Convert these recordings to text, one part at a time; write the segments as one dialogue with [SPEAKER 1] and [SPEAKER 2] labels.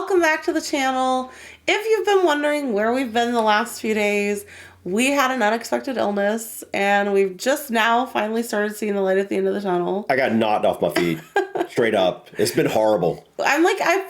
[SPEAKER 1] welcome back to the channel. If you've been wondering where we've been the last few days, we had an unexpected illness and we've just now finally started seeing the light at the end of the tunnel.
[SPEAKER 2] I got knocked off my feet, straight up. It's been horrible.
[SPEAKER 1] I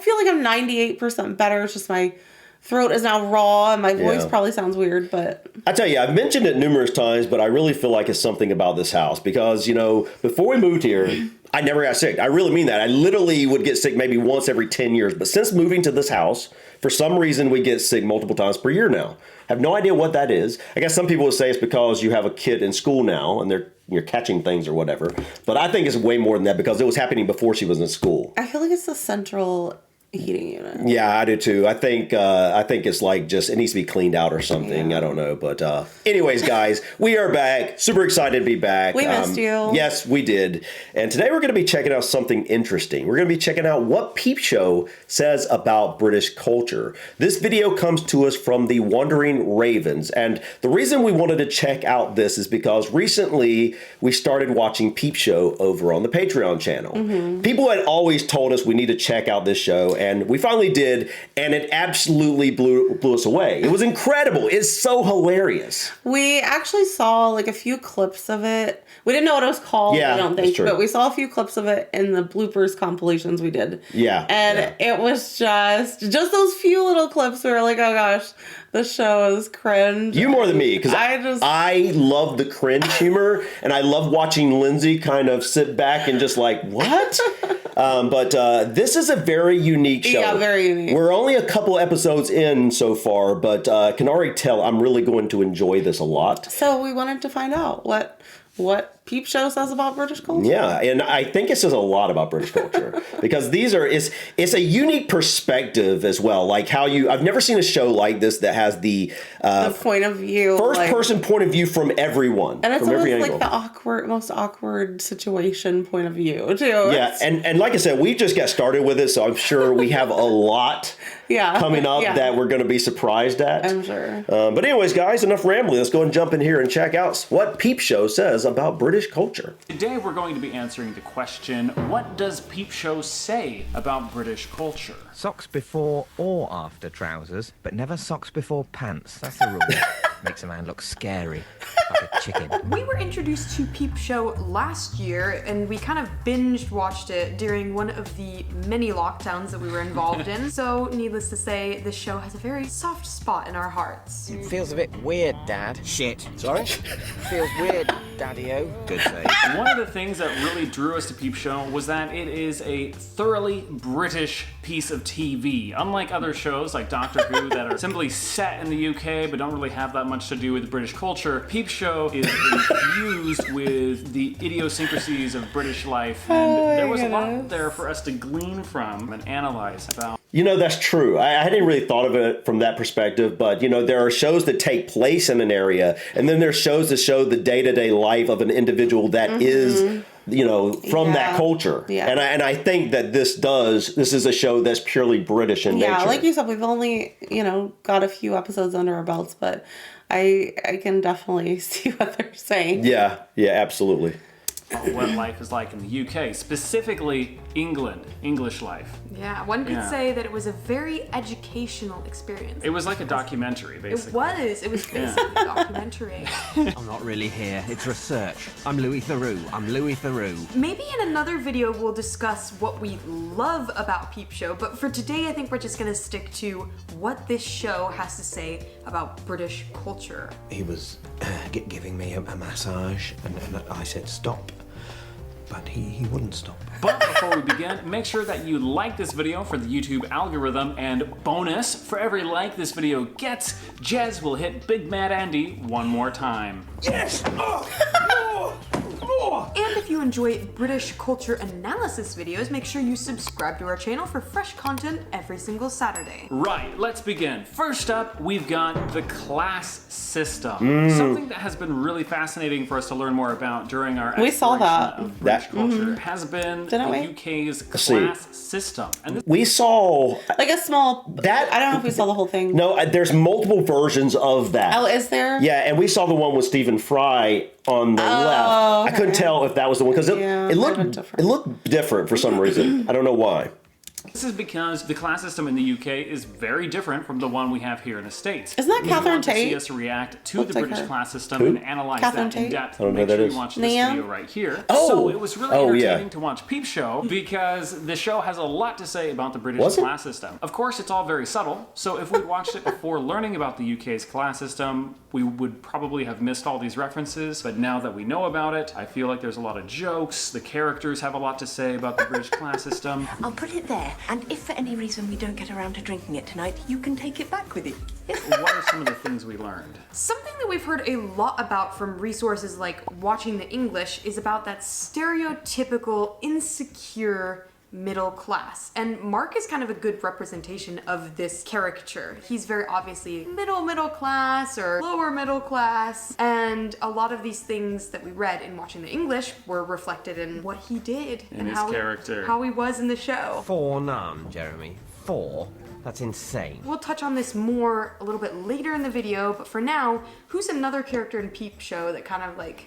[SPEAKER 1] feel like I'm 98% better. It's just my throat is now raw and my voice probably sounds weird, but...
[SPEAKER 2] I tell you, I've mentioned it numerous times, but I really feel like it's something about this house because, you know, before we moved here, I never got sick. I really mean that. I literally would get sick maybe once every 10 years. But since moving to this house, for some reason, we get sick multiple times per year now. I have no idea what that is. I guess some people would say it's because you have a kid in school now and you're catching things or whatever. But I think it's way more than that because it was happening before she was in school.
[SPEAKER 1] I feel like it's the central heating unit.
[SPEAKER 2] Yeah, I do too. I think it's like just it needs to be cleaned out or something.
[SPEAKER 1] Yeah.
[SPEAKER 2] I don't know, but anyways, guys, we are back. Super excited to be back.
[SPEAKER 1] We missed you.
[SPEAKER 2] Yes, we did. And today we're going to be checking out something interesting. We're going to be checking out what Peep Show says about British culture. This video comes to us from the Wandering Ravens, and the reason we wanted to check out this is because recently we started watching Peep Show over on the Patreon channel. Mm-hmm. People had always told us we need to check out this show. And we finally did, and it absolutely blew us away. It was incredible. It's so hilarious.
[SPEAKER 1] We actually saw like a few clips of it. We didn't know what it was called, I don't think, but we saw a few clips of it in the bloopers compilations we did.
[SPEAKER 2] Yeah.
[SPEAKER 1] And it was just those few little clips where we were like, oh gosh, the show is cringe.
[SPEAKER 2] You more than me, because I love the cringe humor, and I love watching Lindsay kind of sit back and just like, what? But this is a very unique show.
[SPEAKER 1] Yeah, very unique.
[SPEAKER 2] We're only a couple episodes in so far, but can already tell I'm really going to enjoy this a lot.
[SPEAKER 1] So we wanted to find out what Peep Show says about British culture.
[SPEAKER 2] Yeah, and I think it says a lot about British culture because it's a unique perspective as well. Like how I've never seen a show like this that has the
[SPEAKER 1] point of view,
[SPEAKER 2] first person point of view from everyone,
[SPEAKER 1] and it's
[SPEAKER 2] from every
[SPEAKER 1] always
[SPEAKER 2] angle.
[SPEAKER 1] Like the most awkward situation point of view too.
[SPEAKER 2] Yeah, and like I said, we just got started with it, so I'm sure we have a lot coming up that we're going to be surprised at.
[SPEAKER 1] I'm sure.
[SPEAKER 2] But anyways, guys, enough rambling. Let's go and jump in here and check out what Peep Show says about British culture.
[SPEAKER 3] Today we're going to be answering the question, what does Peep Show say about British culture?
[SPEAKER 4] Socks before or after trousers, but never socks before pants. That's the rule. Makes a man look scary, like a chicken.
[SPEAKER 5] We were introduced to Peep Show last year, and we kind of binge watched it during one of the many lockdowns that we were involved in. So, needless to say, this show has a very soft spot in our hearts.
[SPEAKER 6] Feels a bit weird, Dad.
[SPEAKER 4] Shit.
[SPEAKER 6] Sorry? Feels weird, Daddy-o.
[SPEAKER 4] Good save.
[SPEAKER 3] One of the things that really drew us to Peep Show was that it is a thoroughly British piece of TV. Unlike other shows like Doctor Who that are simply set in the UK but don't really have that much to do with British culture, Peep Show is infused with the idiosyncrasies of British life, and there was a lot there for us to glean from and analyze about.
[SPEAKER 2] You know, that's true. I hadn't really thought of it from that perspective, but, you know, there are shows that take place in an area, and then there's shows that show the day-to-day life of an individual that is, you know, from that culture.
[SPEAKER 1] Yeah.
[SPEAKER 2] And I think that this is a show that's purely British in nature.
[SPEAKER 1] Yeah, like you said, we've only, got a few episodes under our belts, but I can definitely see what they're saying.
[SPEAKER 2] Yeah, absolutely.
[SPEAKER 3] What life is like in the UK, specifically England, English life.
[SPEAKER 5] Yeah, one could say that it was a very educational experience.
[SPEAKER 3] It was like a documentary, basically.
[SPEAKER 5] It was basically a documentary.
[SPEAKER 4] I'm not really here. It's research. I'm Louis Theroux.
[SPEAKER 5] Maybe in another video we'll discuss what we love about Peep Show, but for today I think we're just gonna stick to what this show has to say about British culture.
[SPEAKER 6] He was giving me a massage, and I said stop, but he wouldn't stop.
[SPEAKER 3] But before we begin, make sure that you like this video for the YouTube algorithm, and bonus, for every like this video gets, Jez will hit Big Mad Andy one more time.
[SPEAKER 6] Yes!
[SPEAKER 5] And if you enjoy British culture analysis videos, make sure you subscribe to our channel for fresh content every single Saturday.
[SPEAKER 3] Right, let's begin. First up, we've got the class system. Something that has been really fascinating for us to learn more about during our exploration of British culture has been the UK's class system. And
[SPEAKER 2] we saw
[SPEAKER 1] like a small that. I don't know if we saw the whole thing.
[SPEAKER 2] No, there's multiple versions of that.
[SPEAKER 1] Oh, is there?
[SPEAKER 2] Yeah, and we saw the one with Stephen Fry on the left.
[SPEAKER 1] Okay.
[SPEAKER 2] I couldn't tell if that was the one because it looked different for some reason. I don't know why.
[SPEAKER 3] This is because the class system in the UK is very different from the one we have here in the States.
[SPEAKER 1] Isn't that
[SPEAKER 3] If
[SPEAKER 1] Catherine
[SPEAKER 3] you want to
[SPEAKER 1] Tate?
[SPEAKER 3] see us react to
[SPEAKER 1] Looks
[SPEAKER 3] the
[SPEAKER 1] like
[SPEAKER 3] British
[SPEAKER 1] her.
[SPEAKER 3] class system
[SPEAKER 2] Who?
[SPEAKER 3] and analyze
[SPEAKER 1] Catherine
[SPEAKER 3] that in
[SPEAKER 1] Tate?
[SPEAKER 3] depth,
[SPEAKER 2] I don't know
[SPEAKER 3] make
[SPEAKER 2] who
[SPEAKER 3] sure
[SPEAKER 2] that
[SPEAKER 3] you
[SPEAKER 2] is.
[SPEAKER 3] watch this
[SPEAKER 1] Nam?
[SPEAKER 3] video right here.
[SPEAKER 2] Oh.
[SPEAKER 3] So it was really
[SPEAKER 2] Oh, yeah.
[SPEAKER 3] entertaining to watch Peep Show because the show has a lot to say about the British
[SPEAKER 2] Was it?
[SPEAKER 3] class system. Of course, it's all very subtle, so if we'd watched it before learning about the UK's class system, we would probably have missed all these references, but now that we know about it, I feel like there's a lot of jokes, the characters have a lot to say about the British class system.
[SPEAKER 7] I'll put it there, and if for any reason we don't get around to drinking it tonight, you can take it back with you.
[SPEAKER 3] What are some of the things we learned?
[SPEAKER 5] Something that we've heard a lot about from resources like Watching the English is about that stereotypical, insecure middle class. And Mark is kind of a good representation of this caricature. He's very obviously middle class or lower middle class. And a lot of these things that we read in Watching the English were reflected in what he did and
[SPEAKER 3] his character.
[SPEAKER 5] how he was in the show.
[SPEAKER 6] 4 none, Jeremy. 4? That's insane.
[SPEAKER 5] We'll touch on this more a little bit later in the video, but for now, who's another character in Peep Show that kind of like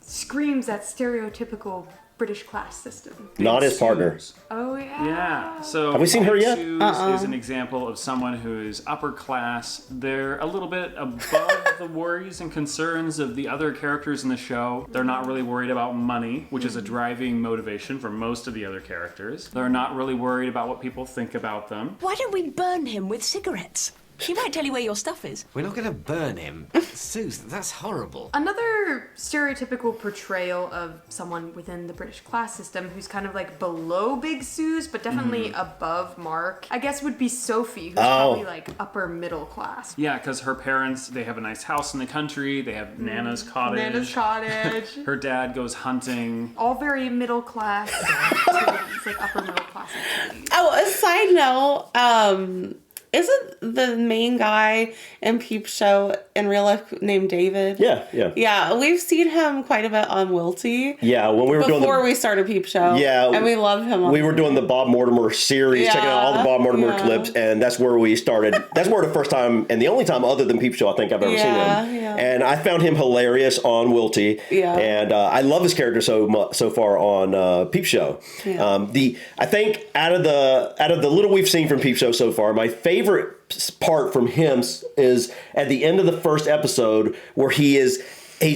[SPEAKER 5] screams that stereotypical British class system?
[SPEAKER 2] Not his partner.
[SPEAKER 5] Oh yeah.
[SPEAKER 3] Yeah, so
[SPEAKER 2] Have we seen her yet?
[SPEAKER 3] Suze is an example of someone who's upper class. They're a little bit above the worries and concerns of the other characters in the show. They're not really worried about money, which is a driving motivation for most of the other characters. They're not really worried about what people think about them.
[SPEAKER 7] Why don't we burn him with cigarettes? He might tell you where your stuff is.
[SPEAKER 6] We're not going to burn him. Suze, that's horrible.
[SPEAKER 5] Another stereotypical portrayal of someone within the British class system who's kind of like below Big Suze, but definitely above Mark, I guess would be Sophie, who's probably like upper middle class.
[SPEAKER 3] Yeah, because her parents, they have a nice house in the country. They have Nana's cottage.
[SPEAKER 5] Nana's cottage.
[SPEAKER 3] Her dad goes hunting.
[SPEAKER 5] All very middle class activities, like upper middle class activities.
[SPEAKER 1] Oh, a side note, isn't the main guy in Peep Show in real life named David?
[SPEAKER 2] Yeah.
[SPEAKER 1] Yeah, we've seen him quite a bit on Wilty.
[SPEAKER 2] Yeah, when we were doing
[SPEAKER 1] Before we started Peep Show.
[SPEAKER 2] Yeah.
[SPEAKER 1] And we loved him.
[SPEAKER 2] we were doing the Bob Mortimer series, checking out all the Bob Mortimer
[SPEAKER 1] Yeah.
[SPEAKER 2] clips, and that's where we started. That's where the first time and the only time other than Peep Show I think I've ever seen him.
[SPEAKER 1] Yeah.
[SPEAKER 2] And I found him hilarious on Wilty.
[SPEAKER 1] Yeah.
[SPEAKER 2] And I love his character so far on Peep Show.
[SPEAKER 1] Yeah.
[SPEAKER 2] I think out of the little we've seen from Peep Show so far, my favorite part from him is at the end of the first episode where he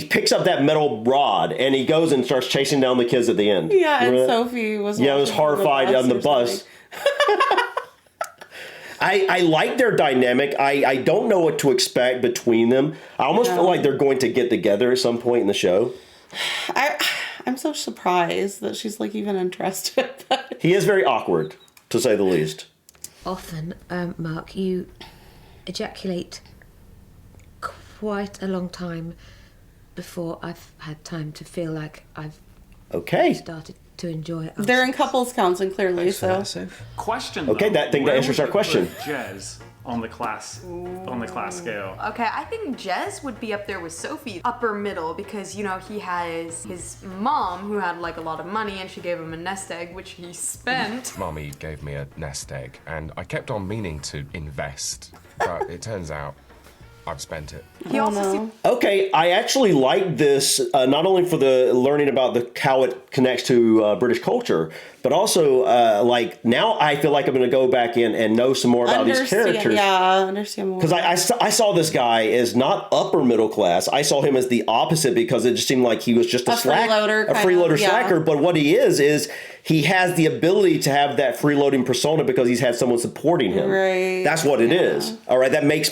[SPEAKER 2] picks up that metal rod and he goes and starts chasing down the kids at the end.
[SPEAKER 1] Yeah, and
[SPEAKER 2] Remember that?
[SPEAKER 1] Sophie was
[SPEAKER 2] Was horrified on the
[SPEAKER 1] or
[SPEAKER 2] bus.
[SPEAKER 1] something.
[SPEAKER 2] I like their dynamic. I don't know what to expect between them. I almost feel like they're going to get together at some point in the show.
[SPEAKER 1] I'm so surprised that she's like even interested.
[SPEAKER 2] He is very awkward, to say the least.
[SPEAKER 8] Often, Mark, you ejaculate quite a long time before I've had time to feel like I've
[SPEAKER 2] Okay.
[SPEAKER 8] started to enjoy it.
[SPEAKER 1] They're in couples counseling clearly, so.
[SPEAKER 3] Question.
[SPEAKER 2] Okay,
[SPEAKER 3] though,
[SPEAKER 2] that thing
[SPEAKER 3] where
[SPEAKER 2] answers
[SPEAKER 3] would
[SPEAKER 2] our
[SPEAKER 3] you
[SPEAKER 2] question.
[SPEAKER 3] put Jez on the class scale.
[SPEAKER 5] Okay, I think Jez would be up there with Sophie, upper middle, because, you know, he has his mom who had like a lot of money and she gave him a nest egg, which he spent.
[SPEAKER 9] Mummy gave me a nest egg, and I kept on meaning to invest, but it turns out I've spent it.
[SPEAKER 5] He also
[SPEAKER 2] Okay, I actually like this not only for the learning about how it connects to British culture, but also now I feel like I'm going to go back in and know some more about these characters.
[SPEAKER 1] Yeah, understand more.
[SPEAKER 2] Because I saw this guy as not upper middle class. I saw him as the opposite because it just seemed like he was just a
[SPEAKER 1] freeloader kind
[SPEAKER 2] freeloader
[SPEAKER 1] of, yeah.
[SPEAKER 2] slacker. But what he is he has the ability to have that freeloading persona because he's had someone supporting him.
[SPEAKER 1] Right.
[SPEAKER 2] That's what it is. All right, that makes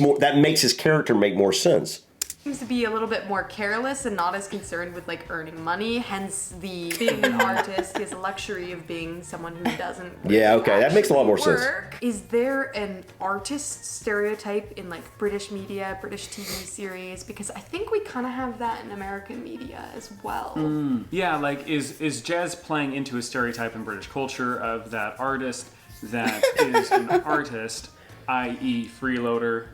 [SPEAKER 2] his character make more sense.
[SPEAKER 5] seems to be a little bit more careless and not as concerned with like earning money, hence the being an artist, his luxury of being someone who doesn't
[SPEAKER 2] Yeah, okay, that makes a lot more
[SPEAKER 5] actually
[SPEAKER 2] sense.
[SPEAKER 5] work. Is there an artist stereotype in like British media, British TV series? Because I think we kind of have that in American media as well.
[SPEAKER 3] Yeah, like is Jez playing into a stereotype in British culture of that artist that is an artist, i.e. freeloader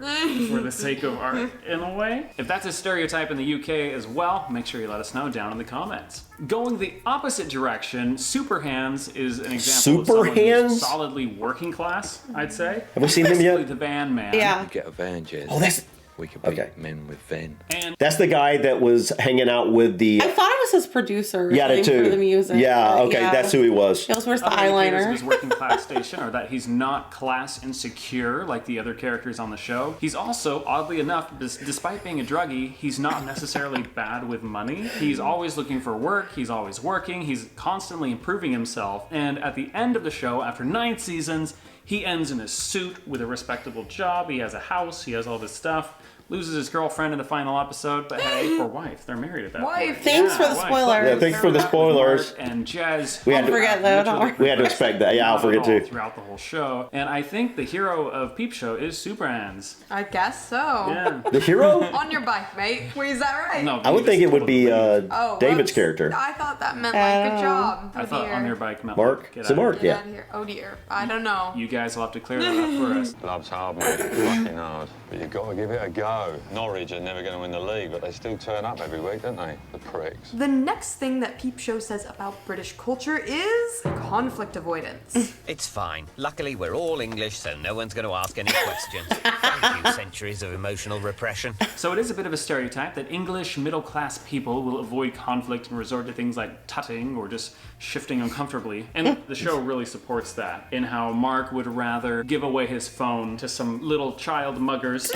[SPEAKER 3] for the sake of art in a way? If that's a stereotype in the UK as well, make sure you let us know down in the comments. Going the opposite direction, Super Hands is an example of someone who's solidly working class, I'd say.
[SPEAKER 2] Have we seen him yet?
[SPEAKER 3] The van man.
[SPEAKER 1] Yeah.
[SPEAKER 10] Get a van, Jez.
[SPEAKER 2] Oh, that's
[SPEAKER 10] We could be
[SPEAKER 2] Okay.
[SPEAKER 10] men with Ven.
[SPEAKER 3] And
[SPEAKER 2] That's the guy that was hanging out with the.
[SPEAKER 1] I thought it was his producer.
[SPEAKER 2] Yeah,
[SPEAKER 1] thing
[SPEAKER 2] too.
[SPEAKER 1] For the music.
[SPEAKER 2] Yeah,
[SPEAKER 1] but
[SPEAKER 2] okay, that's who he was.
[SPEAKER 1] He always wears the
[SPEAKER 3] other indicators of
[SPEAKER 1] eyeliner.
[SPEAKER 3] his working class station are that he's not class insecure like the other characters on the show. He's also, oddly enough, despite being a druggie, he's not necessarily bad with money. He's always looking for work. He's always working. He's constantly improving himself. And at the end of the show, after 9 seasons, he ends in a suit with a respectable job. He has a house. He has all this stuff. Loses his girlfriend in the final episode, but hey, or wife. They're married at that point.
[SPEAKER 1] Thanks for the
[SPEAKER 3] wife.
[SPEAKER 1] spoilers.
[SPEAKER 2] Yeah, thanks for the spoilers.
[SPEAKER 3] Mark and Jez.
[SPEAKER 2] We had to-
[SPEAKER 1] forget though, don't worry.
[SPEAKER 2] We had to expect that. Yeah, I'll forget too.
[SPEAKER 3] Throughout the whole show. And I think the hero of Peep Show is Superhands.
[SPEAKER 5] I guess so.
[SPEAKER 3] Yeah.
[SPEAKER 2] The hero?
[SPEAKER 5] On your bike, mate. Wait, is that right?
[SPEAKER 3] No,
[SPEAKER 2] I would think it would be
[SPEAKER 5] Oh,
[SPEAKER 2] David's
[SPEAKER 5] whoops.
[SPEAKER 2] character.
[SPEAKER 5] I thought that meant like good job. Oh,
[SPEAKER 3] I thought
[SPEAKER 5] dear.
[SPEAKER 3] on your bike meant
[SPEAKER 2] Mark?
[SPEAKER 3] Get
[SPEAKER 2] So
[SPEAKER 3] out of
[SPEAKER 2] Mark,
[SPEAKER 3] here.
[SPEAKER 5] Get out of here. Oh dear. I don't know.
[SPEAKER 3] You guys will have to clear that up for us.
[SPEAKER 11] Love's hard, mate. Fucking hard. But you've got to give it a go. Norwich are never going to win the league, but they still turn up every week, don't they? The pricks.
[SPEAKER 5] The next thing that Peep Show says about British culture is conflict avoidance.
[SPEAKER 12] It's fine. Luckily, we're all English, so no one's going to ask any questions. Thank you, centuries of emotional repression.
[SPEAKER 3] So it is a bit of a stereotype that English middle-class people will avoid conflict and resort to things like tutting or just shifting uncomfortably. And the show really supports that in how Mark would rather give away his phone to some little child muggers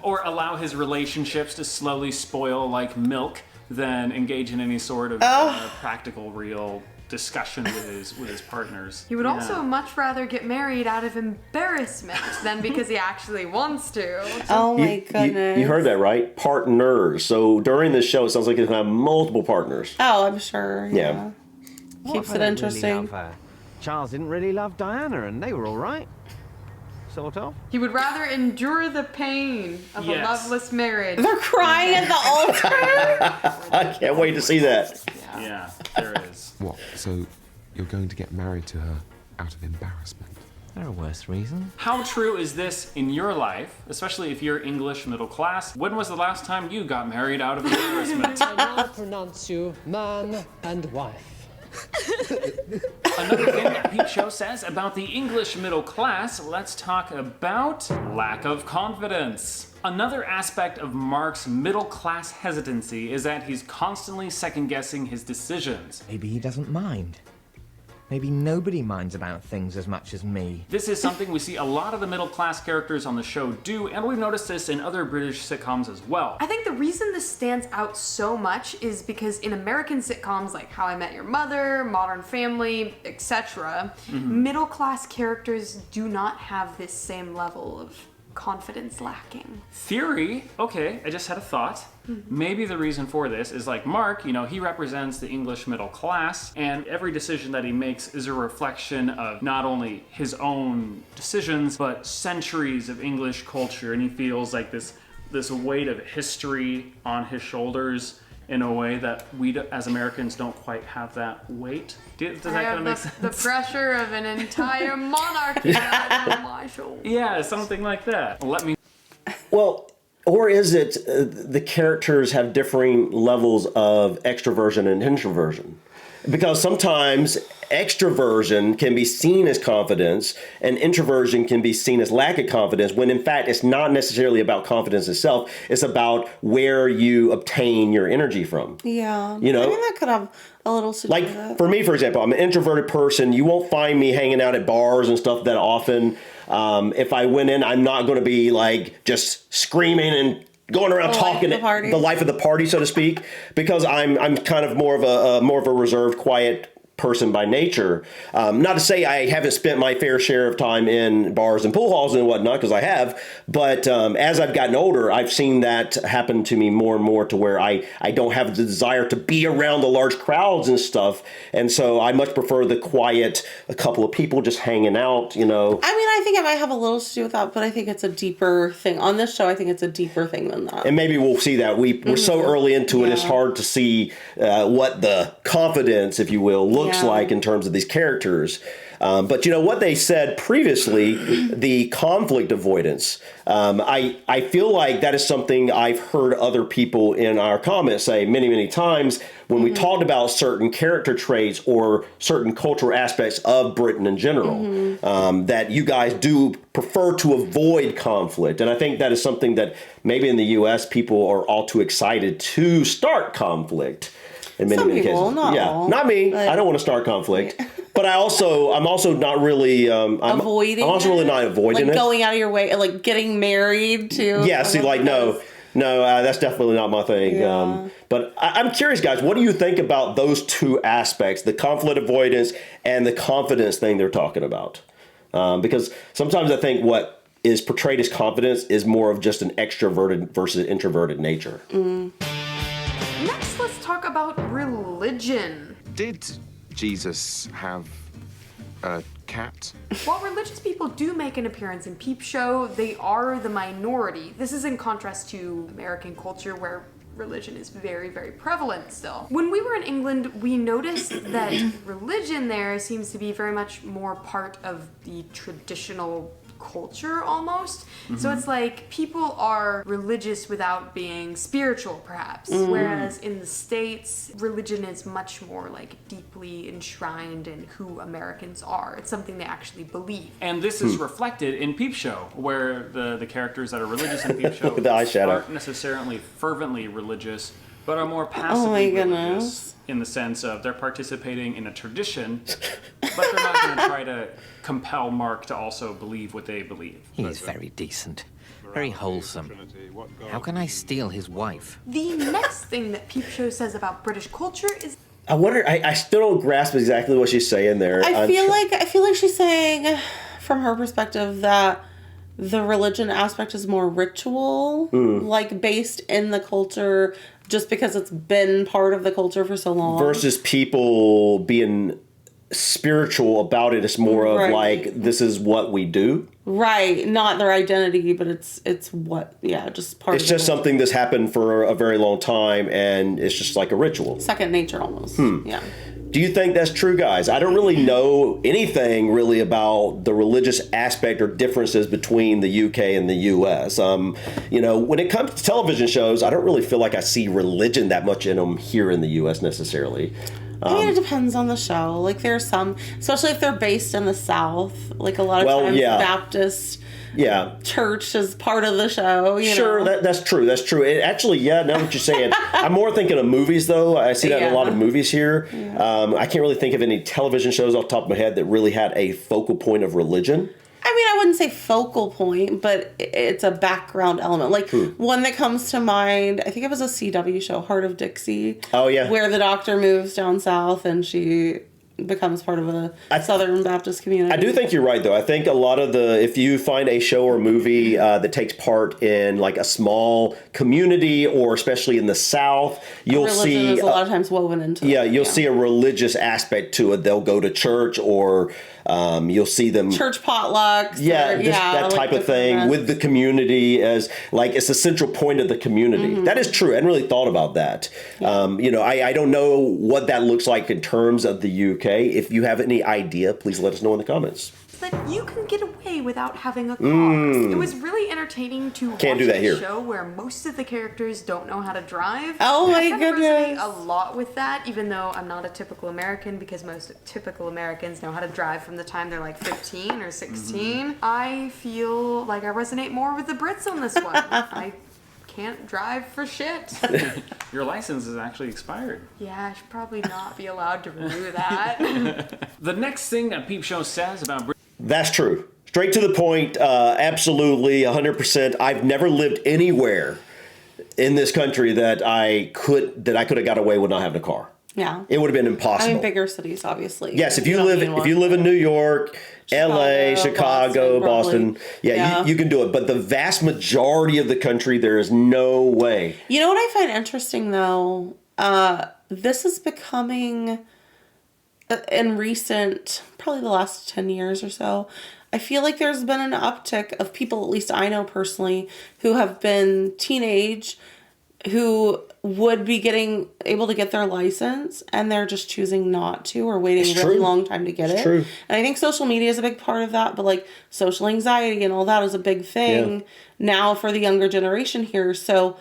[SPEAKER 3] or allow his relationships to slowly spoil like milk than engage in any sort of practical, real discussion with his partners.
[SPEAKER 5] He would also much rather get married out of embarrassment than because he actually wants to.
[SPEAKER 1] Oh my goodness.
[SPEAKER 2] You heard that right? Partners. So during this show, it sounds like he's going to have multiple partners.
[SPEAKER 1] Oh, I'm sure.
[SPEAKER 2] Yeah.
[SPEAKER 1] Keeps it interesting.
[SPEAKER 13] Charles didn't really love Diana, and they were all right. Sort of.
[SPEAKER 5] He would rather endure the pain of a loveless marriage.
[SPEAKER 1] They're crying at the altar.
[SPEAKER 2] I can't wait to see that.
[SPEAKER 3] Yeah, there is.
[SPEAKER 9] What? So you're going to get married to her out of embarrassment?
[SPEAKER 4] There are worse reasons.
[SPEAKER 3] How true is this in your life, especially if you're English middle class? When was the last time you got married out of embarrassment?
[SPEAKER 14] I now pronounce you man and wife.
[SPEAKER 3] Another thing that Peep Show says about the English middle class, let's talk about lack of confidence. Another aspect of Mark's middle class hesitancy is that he's constantly second guessing his decisions.
[SPEAKER 4] Maybe he doesn't mind. Maybe nobody minds about things as much as me.
[SPEAKER 3] This is something we see a lot of the middle class characters on the show do, and we've noticed this in other British sitcoms as well.
[SPEAKER 5] I think the reason this stands out so much is because in American sitcoms like How I Met Your Mother, Modern Family, etc., middle-class characters do not have this same level of confidence lacking.
[SPEAKER 3] Theory, okay, I just had a thought. Maybe the reason for this is like Mark, you know, he represents the English middle class, and every decision that he makes is a reflection of not only his own decisions, but centuries of English culture, and he feels like this weight of history on his shoulders in a way that we as Americans don't quite have that weight. Does that kind of make sense?
[SPEAKER 5] The pressure of an entire monarchy on my shoulders.
[SPEAKER 3] Yeah, something like that.
[SPEAKER 2] Well, or is it the characters have differing levels of extroversion and introversion? Because sometimes extroversion can be seen as confidence and introversion can be seen as lack of confidence, when in fact it's not necessarily about confidence itself. It's about where you obtain your energy from.
[SPEAKER 1] Yeah.
[SPEAKER 2] You know?
[SPEAKER 1] I mean, that could have a little to do with it.
[SPEAKER 2] Like for me, for example, I'm an introverted person. You won't find me hanging out at bars and stuff that often. If I went in, I'm not going to be like just screaming and going around talking the life of the party, so to speak, because I'm kind of more of a reserved, quiet person by nature. Not to say I haven't spent my fair share of time in bars and pool halls and whatnot, because I have, but as I've gotten older, I've seen that happen to me more and more, to where I don't have the desire to be around the large crowds and stuff, and so I much prefer the quiet, a couple of people just hanging out, you know.
[SPEAKER 1] I mean, I think it might have a little to do with that, but I think it's a deeper thing. On this show, I think it's a deeper thing than that.
[SPEAKER 2] And maybe we'll see that. We're so early into it, it's hard to see what the confidence, if you will, looks like in terms of these characters. But you know what they said previously, the conflict avoidance. I feel like that is something I've heard other people in our comments say many, many times when we talked about certain character traits or certain cultural aspects of Britain in general, that you guys do prefer to avoid conflict. And I think that is something that maybe in the U.S. people are all too excited to start conflict. In many, many cases. Not me. I don't want to start conflict. But I'm also not really
[SPEAKER 1] avoiding.
[SPEAKER 2] I'm also really not avoiding
[SPEAKER 1] like
[SPEAKER 2] it.
[SPEAKER 1] Going out of your way, like getting married to.
[SPEAKER 2] Yeah. See, like no, that's definitely not my thing.
[SPEAKER 1] Yeah.
[SPEAKER 2] But I'm curious, guys. What do you think about those two aspects, the conflict avoidance and the confidence thing they're talking about? Because sometimes I think what is portrayed as confidence is more of just an extroverted versus introverted nature.
[SPEAKER 5] Next, let's talk about religion.
[SPEAKER 9] Did Jesus have a cat?
[SPEAKER 5] While religious people do make an appearance in Peep Show, they are the minority. This is in contrast to American culture where religion is very, very prevalent still. When we were in England, we noticed that religion there seems to be very much more part of the traditional culture almost. So it's like people are religious without being spiritual perhaps, whereas in the States religion is much more like deeply enshrined in who Americans are. It's something they actually believe.
[SPEAKER 3] And this is reflected in Peep Show, where the characters that are religious in Peep Show
[SPEAKER 2] Look at the eyeshadow.
[SPEAKER 3] aren't necessarily fervently religious, but are more passively religious in the sense of they're participating in a tradition, but they're not going to try to compel Mark to also believe what they believe.
[SPEAKER 4] He is very decent, very wholesome. How can I steal his wife?
[SPEAKER 5] The next thing that Peep Show says about British culture is
[SPEAKER 2] I wonder. I still don't grasp exactly what she's saying there.
[SPEAKER 1] I feel like she's saying, from her perspective, that the religion aspect is more ritual, like based in the culture, just because it's been part of the culture for so long.
[SPEAKER 2] Versus people being spiritual about it. It's more of like, this is what we do.
[SPEAKER 1] Right. Not their identity, but it's what, just part of it.
[SPEAKER 2] It's just something that's happened for a very long time, and it's just like a ritual.
[SPEAKER 1] Second nature almost. Yeah.
[SPEAKER 2] Do you think that's true, guys? I don't really know anything really about the religious aspect or differences between the UK and the US. When it comes to television shows, I don't really feel like I see religion that much in them here in the US necessarily.
[SPEAKER 1] I mean, it depends on the show. Like, there's some, especially if they're based in the South, like a lot of times Baptist church is part of the show. You know?
[SPEAKER 2] That's true. That's true. It actually, now that you're saying, I'm more thinking of movies, though. I see that in a lot of movies here. I can't really think of any television shows off the top of my head that really had a focal point of religion.
[SPEAKER 1] I mean, I wouldn't say focal point, but it's a background element. Like, one that comes to mind, I think it was a CW show, Heart of Dixie.
[SPEAKER 2] Oh, yeah.
[SPEAKER 1] Where the doctor moves down south and she becomes part of a Southern Baptist community.
[SPEAKER 2] I do think you're right, though. I think a lot of if you find a show or movie that takes part in like a small community, or especially in the South, you'll see
[SPEAKER 1] is a lot of times woven into it.
[SPEAKER 2] You'll see a religious aspect to it. They'll go to church, or you'll see them
[SPEAKER 1] church potlucks.
[SPEAKER 2] That type of thing events. With the community as like it's the central point of the community. That is true. I hadn't really thought about that. I don't know what that looks like in terms of the UK. If you have any idea, please let us know in the comments.
[SPEAKER 5] That you can get away without having a car. It was really entertaining to watch a show where most of the characters don't know how to drive.
[SPEAKER 1] Oh my
[SPEAKER 5] goodness. I resonate a lot with that, even though I'm not a typical American, because most typical Americans know how to drive from the time they're like 15 or 16. I feel like I resonate more with the Brits on this one. I can't drive for shit.
[SPEAKER 3] Your license is actually expired.
[SPEAKER 5] Yeah, I should probably not be allowed to renew that.
[SPEAKER 3] The next thing that Peep Show says about
[SPEAKER 2] That's true. Straight to the point. Absolutely, 100%. I've never lived anywhere in this country that I could have got away with not having a car.
[SPEAKER 1] Yeah,
[SPEAKER 2] it would have been impossible.
[SPEAKER 1] I mean, bigger cities, obviously.
[SPEAKER 2] Yes, if you live in New York, LA, Chicago, Boston, you can do it. But the vast majority of the country, there is no way.
[SPEAKER 1] You know what I find interesting, though? This is becoming, in recent, probably the last 10 years or so, I feel like there's been an uptick of people, at least I know personally, who have been teenage, who would be able to get their license, and they're just choosing not to, or waiting a really long time to get it.
[SPEAKER 2] True.
[SPEAKER 1] And I think social media is a big part of that, but like social anxiety and all that is a big thing now for the younger generation here. So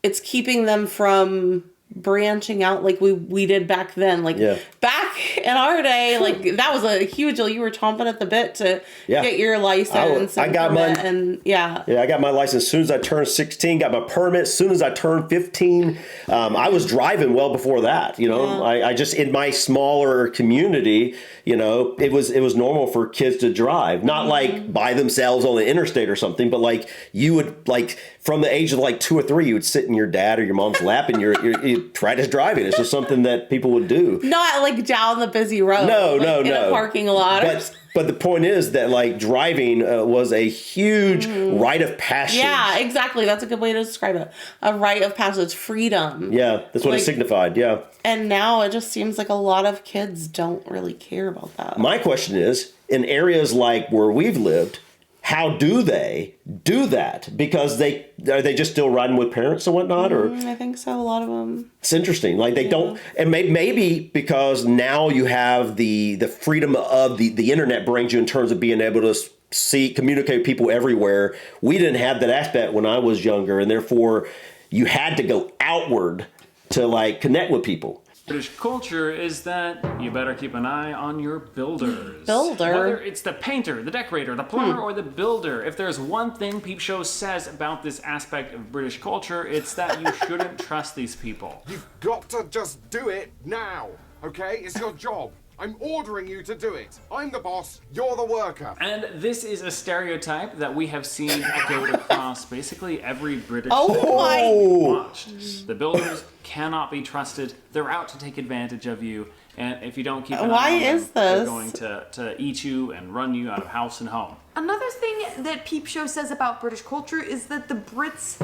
[SPEAKER 1] it's keeping them from branching out like we did back then. Like back in our day, like that was a huge deal. You were chomping at the bit to get your license.
[SPEAKER 2] I got mine.
[SPEAKER 1] And
[SPEAKER 2] I got my license as soon as I turned 16, got my permit as soon as I turned 15. I was driving well before that, you know. I just, in my smaller community, you know, it was normal for kids to drive, not like by themselves on the interstate or something, but like you would, like from the age of like 2 or 3, you would sit in your dad or your mom's lap and you practice driving. It's just something that people would do.
[SPEAKER 1] Not like down the busy road.
[SPEAKER 2] No.
[SPEAKER 1] In a parking lot.
[SPEAKER 2] But the point is that like driving was a huge rite of passage.
[SPEAKER 1] Yeah, exactly. That's a good way to describe it. A rite of passage, freedom.
[SPEAKER 2] Yeah, that's what it signified. Yeah.
[SPEAKER 1] And now it just seems like a lot of kids don't really care about that.
[SPEAKER 2] My question is, in areas like where we've lived, how do they do that? Because are they just still riding with parents and whatnot? Or
[SPEAKER 1] I think so. A lot of them.
[SPEAKER 2] It's interesting. Like they don't, and maybe because now you have the freedom of the internet brings you in terms of being able to communicate with people everywhere. We didn't have that aspect when I was younger, and therefore you had to go outward to like connect with people.
[SPEAKER 3] British culture is that you better keep an eye on your builders.
[SPEAKER 1] Builder?
[SPEAKER 3] Whether it's the painter, the decorator, the plumber, or the builder. If there's one thing Peep Show says about this aspect of British culture, it's that you shouldn't trust these people.
[SPEAKER 10] You've got to just do it now, okay? It's your job. I'm ordering you to do it. I'm the boss, you're the worker.
[SPEAKER 3] And this is a stereotype that we have seen echoed across basically every British show we've watched. The builders cannot be trusted. They're out to take advantage of you. And if you don't keep an eye on them, they're going to eat you and run you out of house and home.
[SPEAKER 5] Another thing that Peep Show says about British culture is that the Brits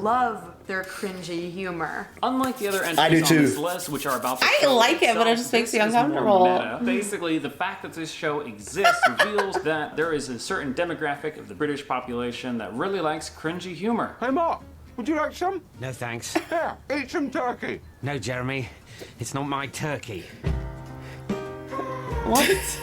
[SPEAKER 5] love their cringy humor.
[SPEAKER 3] Unlike the other entries on this list, which are about the
[SPEAKER 1] I like it, but it just makes me uncomfortable.
[SPEAKER 3] Basically, the fact that this show exists reveals that there is a certain demographic of the British population that really likes cringy humor.
[SPEAKER 10] Hey, Mark, would you like some?
[SPEAKER 15] No, thanks.
[SPEAKER 10] Here, eat some turkey.
[SPEAKER 15] No, Jeremy, it's not my turkey.
[SPEAKER 1] What?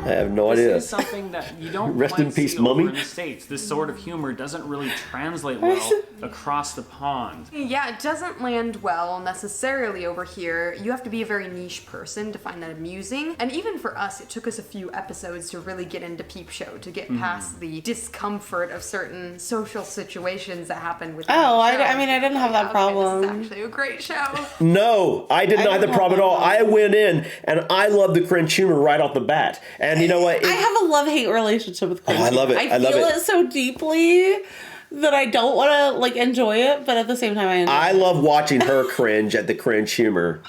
[SPEAKER 2] I have no idea.
[SPEAKER 3] This is something that you don't
[SPEAKER 2] Rest in peace,
[SPEAKER 3] see over
[SPEAKER 2] mummy.
[SPEAKER 3] in the States. This sort of humor doesn't really translate well across the pond.
[SPEAKER 5] Yeah, it doesn't land well necessarily over here. You have to be a very niche person to find that amusing. And even for us, it took us a few episodes to really get into Peep Show, to get past the discomfort of certain social situations that happened with
[SPEAKER 1] I mean, I didn't have that problem.
[SPEAKER 5] It's actually a great show.
[SPEAKER 2] No, I did not have the problem at all. I went in and I loved the cringe humor right off the bat. And you know what?
[SPEAKER 1] I have a love-hate relationship with cringe.
[SPEAKER 2] I love it.
[SPEAKER 1] I feel it so deeply that I don't want to like enjoy it, but at the same time I enjoy
[SPEAKER 2] I love watching her cringe at the cringe humor.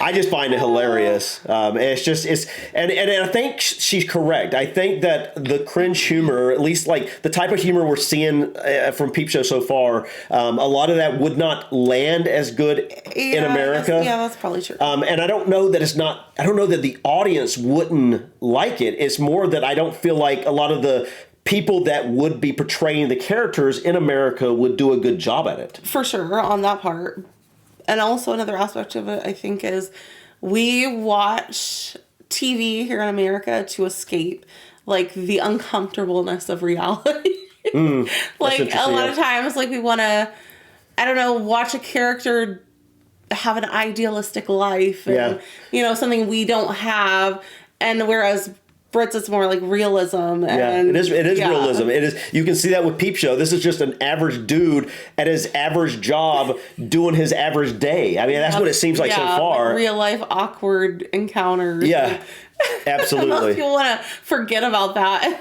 [SPEAKER 2] I just find it hilarious. And I think she's correct. I think that the cringe humor, at least like the type of humor we're seeing from Peep Show so far, a lot of that would not land as good in America.
[SPEAKER 1] That's probably true.
[SPEAKER 2] And I don't know that I don't know that the audience wouldn't like it. It's more that I don't feel like a lot of the people that would be portraying the characters in America would do a good job at it.
[SPEAKER 1] For sure, on that part. And also another aspect of it, I think, is we watch TV here in America to escape, like, the uncomfortableness of reality. Like, a lot of times, like, we want to, I don't know, watch a character have an idealistic life and, you know, something we don't have. And whereas Brits, it's more like realism. And,
[SPEAKER 2] it is realism. It is. You can see that with Peep Show. This is just an average dude at his average job doing his average day. I mean, that's what it seems like so far.
[SPEAKER 1] Like real life awkward encounters.
[SPEAKER 2] Yeah, absolutely.
[SPEAKER 1] Most people want to forget about that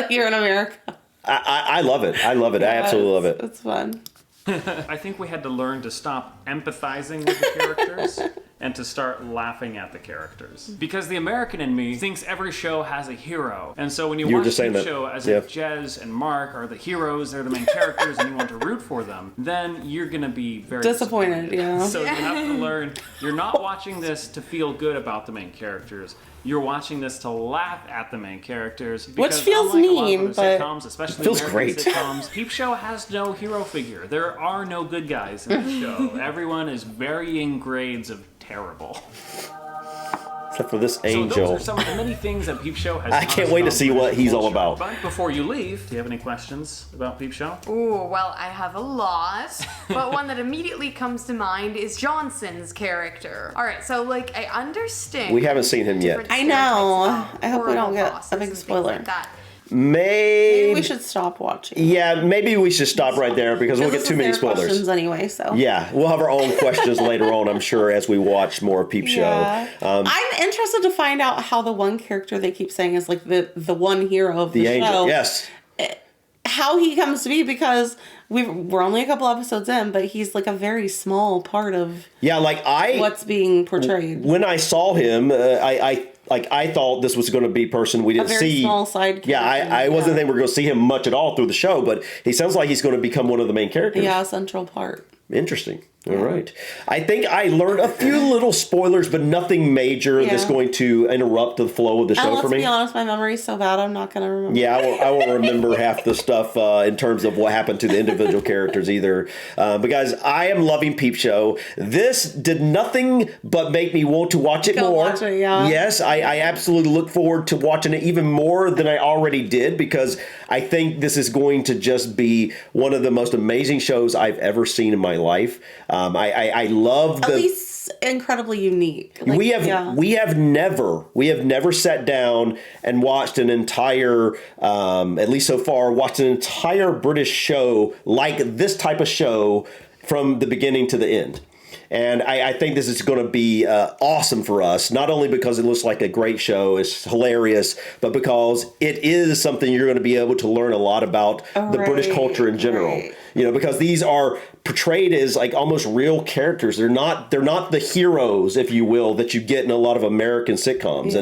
[SPEAKER 1] here in America.
[SPEAKER 2] I love it. I love it. I absolutely love it.
[SPEAKER 1] It's fun.
[SPEAKER 3] I think we had to learn to stop empathizing with the characters and to start laughing at the characters. Because the American in me thinks every show has a hero. And so when you watch the show as if Jez and Mark are the heroes, they're the main characters, and you want to root for them, then you're going to be very
[SPEAKER 1] disappointed. Yeah.
[SPEAKER 3] So you have to learn, you're not watching this to feel good about the main characters. You're watching this to laugh at the main characters.
[SPEAKER 1] Which feels mean, but
[SPEAKER 3] sitcoms, especially
[SPEAKER 2] feels
[SPEAKER 3] American
[SPEAKER 2] great.
[SPEAKER 3] sitcoms, Peep Show has no hero figure. There are no good guys in the show. Everyone is varying grades of terrible.
[SPEAKER 2] Except for this
[SPEAKER 3] So
[SPEAKER 2] angel.
[SPEAKER 3] those are some of the many things that Peep Show has.
[SPEAKER 2] I can't wait to see what he's all about.
[SPEAKER 3] But before you leave, do you have any questions about Peep Show?
[SPEAKER 5] Ooh, well, I have a lot, but one that immediately comes to mind is Johnson's character. All right, so like I understand.
[SPEAKER 2] We haven't seen him yet.
[SPEAKER 1] I know. I hope we don't get a big spoiler.
[SPEAKER 2] Maybe
[SPEAKER 1] we should stop watching.
[SPEAKER 2] Yeah, maybe we should stop right there because we'll get too many spoilers.
[SPEAKER 1] Questions anyway, so
[SPEAKER 2] yeah, we'll have our own questions later on, I'm sure, as we watch more of Peep Show.
[SPEAKER 1] Yeah. I'm interested to find out how the one character they keep saying is like the one hero of the
[SPEAKER 2] angel.
[SPEAKER 1] show.
[SPEAKER 2] Yes.
[SPEAKER 1] How he comes to be, because we're only a couple episodes in, but he's like a very small part of what's being portrayed.
[SPEAKER 2] When I saw him, I thought this was going to be a person we didn't
[SPEAKER 1] a very
[SPEAKER 2] see.
[SPEAKER 1] Small side character.
[SPEAKER 2] Yeah, I wasn't thinking we were going to see him much at all through the show, but he sounds like he's going to become one of the main characters.
[SPEAKER 1] Yeah, a central part.
[SPEAKER 2] Interesting. All right. I think I learned a few little spoilers, but nothing major that's going to interrupt the flow of the show for me.
[SPEAKER 1] Let's be honest, my memory's so bad, I'm not going to remember.
[SPEAKER 2] Yeah, I won't remember half the stuff in terms of what happened to the individual characters either. But guys, I am loving Peep Show. This did nothing but make me want to watch it more.
[SPEAKER 1] Watch it, yeah.
[SPEAKER 2] Yes, I absolutely look forward to watching it even more than I already did, because I think this is going to just be one of the most amazing shows I've ever seen in my life. I love
[SPEAKER 1] at least incredibly unique. Like,
[SPEAKER 2] we have never sat down and watched an entire, at least so far, watched an entire British show like this type of show from the beginning to the end. And I think this is going to be awesome for us, not only because it looks like a great show, it's hilarious, but because it is something you're going to be able to learn a lot about the British culture in general. Right. You know, because these are portrayed as like almost real characters. They're not the heroes, if you will, that you get in a lot of American sitcoms,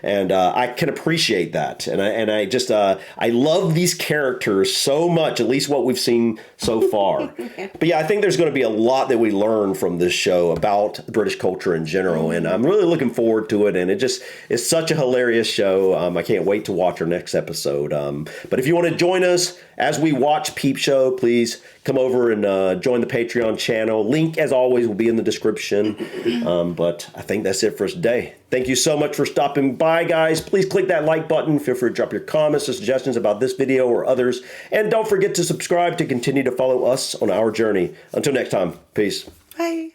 [SPEAKER 2] and I can appreciate that. And I just I love these characters so much, at least what we've seen so far. But yeah, I think there's going to be a lot that we learn from this show about British culture in general, and I'm really looking forward to it. And it's such a hilarious show. I can't wait to watch our next episode. But if you want to join us as we watch Peep Show, please come over and join the Patreon channel. Link, as always, will be in the description. But I think that's it for us today. Thank you so much for stopping by, guys. Please click that like button. Feel free to drop your comments or suggestions about this video or others. And don't forget to subscribe to continue to follow us on our journey. Until next time, peace.
[SPEAKER 1] Bye.